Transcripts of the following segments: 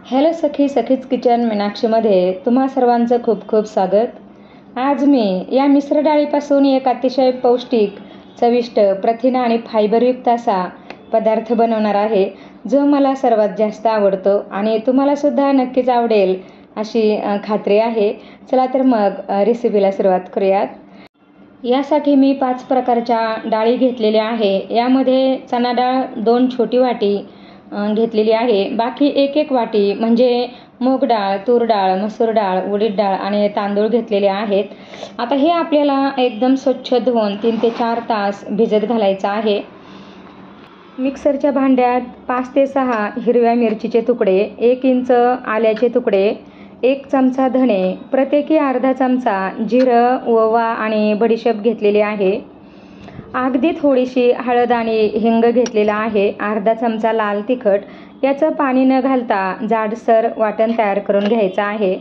Hello सखीज kitchen मीनाक्षीमध्ये तुम्हा सर्वांचं खूप खूप स्वागत। आज मी या मिश्र डाळीपासून एक अतिशय पौष्टिक, चविष्ट, प्रथिन आणि फायबरयुक्त असा पदार्थ बनवणार आहे, जो मला सर्वात जास्त आवडतो आणि तुम्हाला सुद्धा नक्कीच आवडेल अशी खात्री आहे। चला तर मग रेसिपीला सुरुवात करूयात। यासाठी मी 5 प्रकारच्या डाळी घेतलेल्या आहे। यामध्ये चणा डाळ 2 छोटी वाटी घेतलेली आहे। बाकी एक वाटी म्हणजे मूग डाळ, तूर डाळ, मसूर डाळ, उडीद डाळ आणि तांदूळ घेतलेले आहेत। आता हे आपल्याला एकदम स्वच्छ धुवून 3 ते 4 तास भिजत घालायचं आहे। मिक्सरच्या भांड्यात 5 ते 6 हिरव्या मिरचीचे तुकडे, 1 इंच आल्याचे तुकडे, 1 चमचा धणे, प्रत्येकी अर्धा चमचा जिरं, ओवा आणि बडीशेप घेतलेली आहे। अगदी थोडीशी हळद आणि हिंग घेतलेला आहे। अर्धा चमचा लाल तिखट। याचं पाणी न घालता जाडसर वाटण तयार करून घ्यायचं आहे।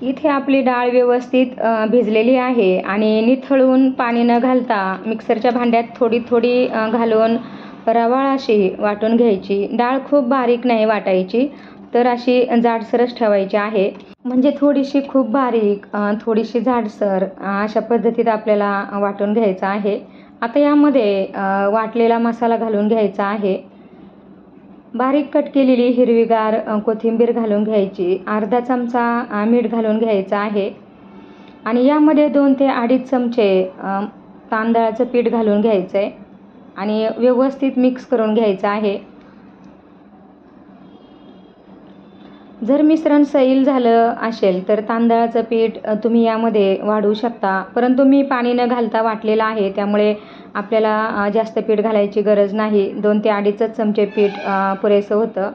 इथे आपली डाळ व्यवस्थित भिजलेली आहे आणि निथळून पाणी न घालता मिक्सरच्या भांड्यात थोडी थोडी घालून रवाळ अशी वाटून घ्यायची। डाळ खूप बारीक नाही वाटायची, तर अशी जाडसरच ठेवायची आहे। म्हणजे थोडीशी खूप बारीक, थोडीशी जाडसर अशा पद्धतीत आपल्याला वाटून घ्यायचं आहे। आता यामध्ये वाटलेला मसाला घालून घ्यायचा आहे। बारीक कट केलेली हिरवीगार कोथिंबीर घालून घ्यायची। अर्धा चमचा मीठ घालून घ्यायचं आहे आणि यामध्ये 2 ते 2.5 चमचे तांदळाचं पीठ घालून घ्यायचं आहे आणि व्यवस्थित मिक्स करून घ्यायचं आहे। जर मिश्रण सैल झालं असेल तर तांदळाचं पीठ तुम्ही यामध्ये वाढवू शकता, परंतु मी पाणी न घालता वाटलेलं आहे, त्यामुळे आपल्याला जास्त पीठ घालायची गरज नाही। 2 ते 2.5 चमचे पीठ पुरेसं होतं।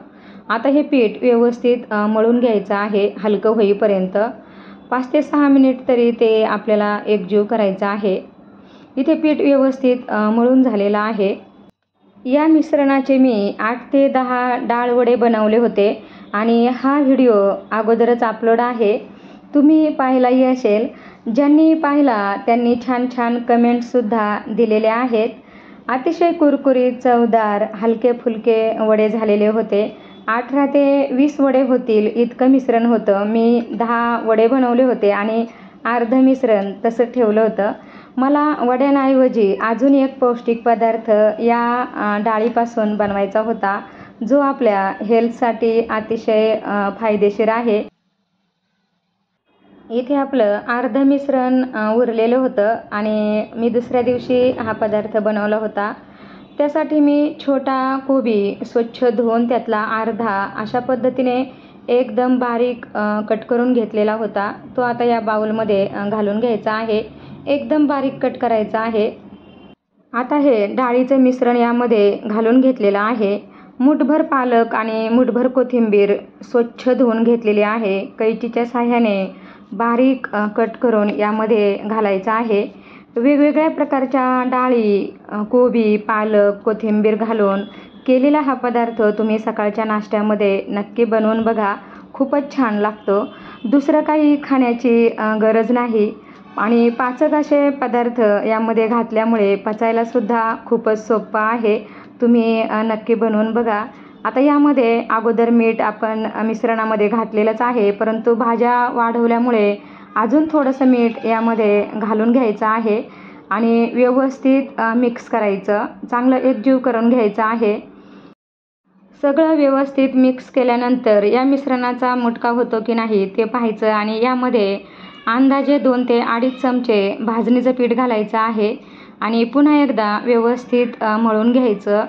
आता हे पीठ व्यवस्थित मळून घ्यायचं आहे हलकं होईपर्यंत। 5 ते 6 मिनिट तरी ते आपल्याला एकजीव करायचं आहे। इथे पीठ व्यवस्थित मळून झालेलं आहे। या मिश्रणाचे मी 8 ते 10 डाळ वडे बनवले होते आणि हा व्हिडिओ अगोदरच अपलोड आहे, तुम्ही पाहिलाही असेल। ज्यांनी पाहिला त्यांनी छान छान कमेंट्ससुद्धा दिलेल्या आहेत। अतिशय कुरकुरीत, चवदार, हलके फुलके वडे झालेले होते। 18 ते 20 वडे होतील इतकं मिश्रण होतं। मी 10 वडे बनवले होते आणि अर्ध मिश्रण तसं ठेवलं होतं। मला वड्यांऐवजी अजून एक पौष्टिक पदार्थ या डाळीपासून बनवायचा होता, जो आपल्या हेल्थसाठी अतिशय फायदेशीर आहे। इथे आपलं अर्ध मिश्रण उरलेलं होतं आणि मी दुसऱ्या दिवशी हा पदार्थ बनवला होता। त्यासाठी मी छोटा कोबी स्वच्छ धुवून त्यातला अर्धा अशा पद्धतीने एकदम बारीक कट करून घेतलेला होता। तो आता या बाउलमध्ये घालून घ्यायचा आहे। एकदम बारीक कट करायचा आहे। आता हे डाळीचं मिश्रण यामध्ये घालून घेतलेलं आहे। मुठभर पालक आणि मुठभर कोथिंबीर स्वच्छ धुवून घेतलेली आहे। कैचीच्या साहाय्याने बारीक कट करून यामध्ये घालायचं आहे। वेगवेगळ्या प्रकारच्या डाळी, कोबी, पालक, कोथिंबीर घालून केलेला हा पदार्थ तुम्ही सकाळच्या नाश्त्यामध्ये नक्की बनवून बघा, खूपच छान लागतो। दुसरं काही खाण्याची गरज नाही आणि पाचक असे पदार्थ यामध्ये घातल्यामुळे पचायला सुद्धा खूपच सोपं आहे। तुम्ही नक्की बनवून बघा। आता यामध्ये अगोदर मीठ आपण मिश्रणामध्ये घातलेलंच आहे, परंतु भाज्या वाढवल्यामुळे अजून थोडंसं मीठ यामध्ये घालून घ्यायचं आहे आणि व्यवस्थित मिक्स करायचं, चांगलं एकजीव करून घ्यायचं आहे। सगळं व्यवस्थित मिक्स केल्यानंतर या मिश्रणाचा मुटका होतो की नाही ते पाहायचं आणि यामध्ये अंदाजे 2 ते 2.5 चमचे भाजणीचं पीठ घालायचं आहे आणि पुन्हा एकदा व्यवस्थित मळून घ्यायचं।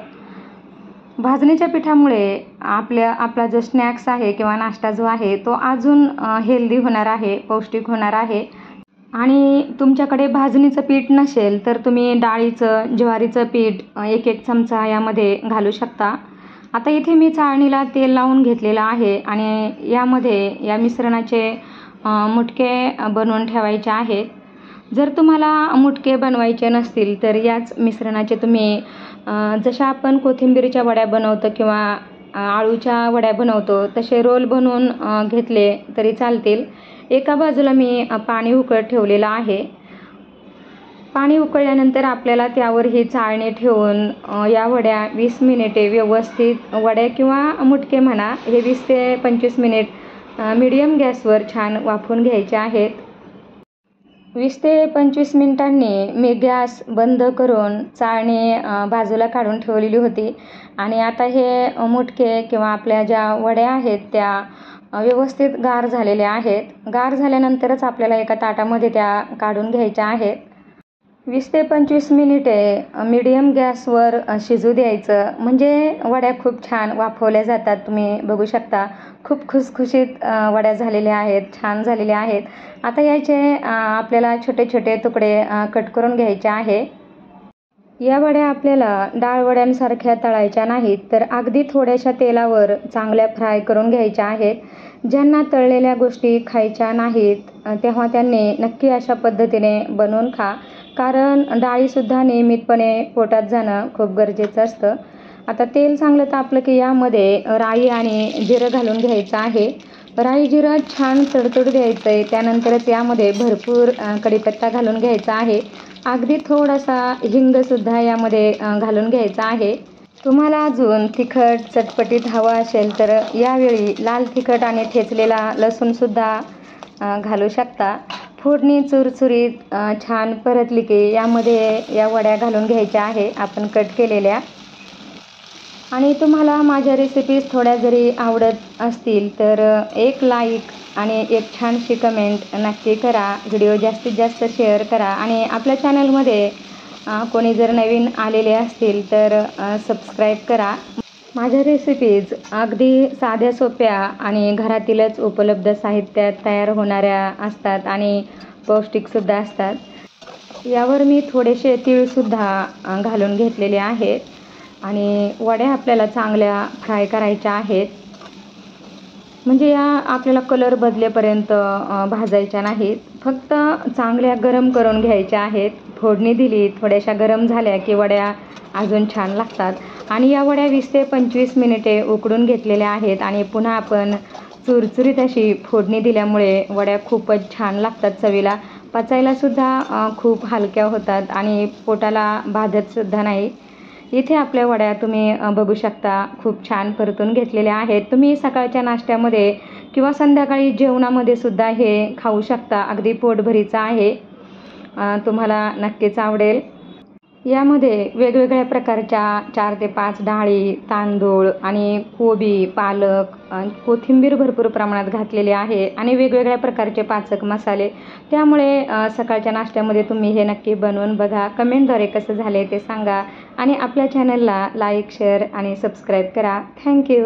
भाजणीच्या पिठामुळे आपला जो स्नॅक्स आहे किंवा नाश्ता जो आहे तो अजून हेल्दी होणार आहे, पौष्टिक होणार आहे। आणि तुमच्याकडे भाजणीचं पीठ नसेल तर तुम्ही डाळीचं, ज्वारीचं पीठ 1 चमचा यामध्ये घालू शकता। आता इथे मी चाळणीला तेल लावून घेतलेलं आहे आणि यामध्ये या मिश्रणाचे मुटके बनवून ठेवायचे आहेत। जर तुम्हाला मुटके बनवायचे नसतील तर याच मिश्रणाचे तुम्ही जशा आपण कोथिंबीरीच्या वड्या बनवतो किंवा आळूच्या वड्या बनवतो तसे रोल बनवून घेतले तरी चालतील। एका बाजूला मी पाणी उकळत ठेवलेलं आहे। पाणी उकळल्यानंतर आपल्याला त्यावर ही चाळणी ठेवून या वड्या 20 मिनिटे व्यवस्थित, वड्या किंवा मुटके म्हणा, हे 20 ते 25 मिनिट मीडियम गॅसवर छान वाफवून घ्यायचे आहेत. 20 ते 25 मिनिटांनी मी गॅस बंद करून चाळणी बाजूला काढून ठेवलेली होती आणि आता हे मुटके किंवा आपल्या ज्या वड्या आहेत त्या व्यवस्थित गार झालेल्या आहेत. गार झाल्यानंतरच आपल्याला एका ताटामध्ये त्या काढून घ्यायच्या आहेत. 20 ते 25 मिनिटे मीडियम गॅसवर शिजू द्यायचं, म्हणजे वड्या खूप छान वाफवल्या जातात. तुम्ही बघू शकता खूप खुसखुशीत वड्या झालेल्या आहेत, छान झालेल्या आहेत. आता याचे आपल्याला छोटे छोटे तुकडे कट करून घ्यायचे आहे. या वड्या आपल्याला डाळ वड्यांसारख्या तळायच्या नाहीत, तर अगदी थोड्याशा तेलावर चांगल्या फ्राय करून घ्यायच्या आहेत. ज्यांना तळलेल्या गोष्टी खायच्या नाहीत तेव्हा त्यांनी नक्की अशा पद्धतीने बनवून खा, कारण डाळीसुद्धा नियमितपणे पोटात जाणं खूप गरजेचं असतं. आता तेल चांगलं तापलं की यामध्ये राई आणि जिरं घालून घ्यायचं आहे. राई जिरं छान तडतडू द्यायचं आहे. त्यानंतरच यामध्ये भरपूर कढीपत्ता घालून घ्यायचा आहे. अगदी थोडासा हिंगसुद्धा यामध्ये घालून घ्यायचा आहे. तुम्हाला अजून तिखट चटपटीत हवं असेल तर यावेळी लाल तिखट आणि ठेचलेला लसूणसुद्धा घालू शकता. फोडणी चुरचुरीत छान परतली की यामध्ये या वड्या घालून घ्यायच्या आहे आपण कट केलेल्या. आणि तुम्हाला माझ्या रेसिपीज थोड्या जरी आवडत असतील तर एक लाईक आणि एक छानशी कमेंट नक्की करा. व्हिडिओ जास्तीत जास्त शेअर करा आणि आपल्या चॅनलमध्ये कोणी जर नवीन आलेले असतील तर सबस्क्राईब करा. माझ्या रेसिपीज अगदी साध्या सोप्या आणि घरातीलच उपलब्ध साहित्यात तयार होणाऱ्या असतात आणि पौष्टिकसुद्धा असतात. यावर मी थोडेसे तीळसुद्धा घालून घेतलेले आहेत आणि वड्या आपल्याला चांगल्या फ्राय करायच्या आहेत, म्हणजे या आपल्याला कलर बदलेपर्यंत भाजायच्या नाहीत, फक्त चांगल्या गरम करून घ्यायच्या आहेत. फोडणी दिली, थोड्याशा गरम झाल्या की वड्या अजून छान लागतात. आणि या वड्या 20 ते 25 मिनिटे उकडून घेतलेल्या आहेत आणि पुन्हा आपण चुरचुरीत अशी फोडणी दिल्यामुळे वड्या खूपच छान लागतात चवीला. पचायलासुद्धा खूप हलक्या होतात आणि पोटाला बाधतसुद्धा नाही. इथे आपल्या वड्या तुम्ही बघू शकता खूप छान परतून घेतलेल्या आहेत. तुम्ही सकाळच्या नाश्त्यामध्ये किंवा संध्याकाळी जेवणामध्ये सुद्धा हे खाऊ शकता. अगदी पोटभरीचं आहे, तुम्हाला नक्कीच आवडेल. यामध्ये वेगवेगळ्या प्रकारच्या 4 ते 5 डाळी, तांदूळ आणि कोबी, पालक, कोथिंबीर भरपूर प्रमाणात घातलेली आहे आणि वेगवेगळ्या प्रकारचे पाचक मसाले. त्यामुळे सकाळच्या नाश्त्यामध्ये तुम्ही हे नक्की बनवून बघा. कमेंटद्वारे कसं झाले ते सांगा आणि आपल्या चॅनलला लाईक, शेअर आणि सबस्क्राईब करा. थँक्यू.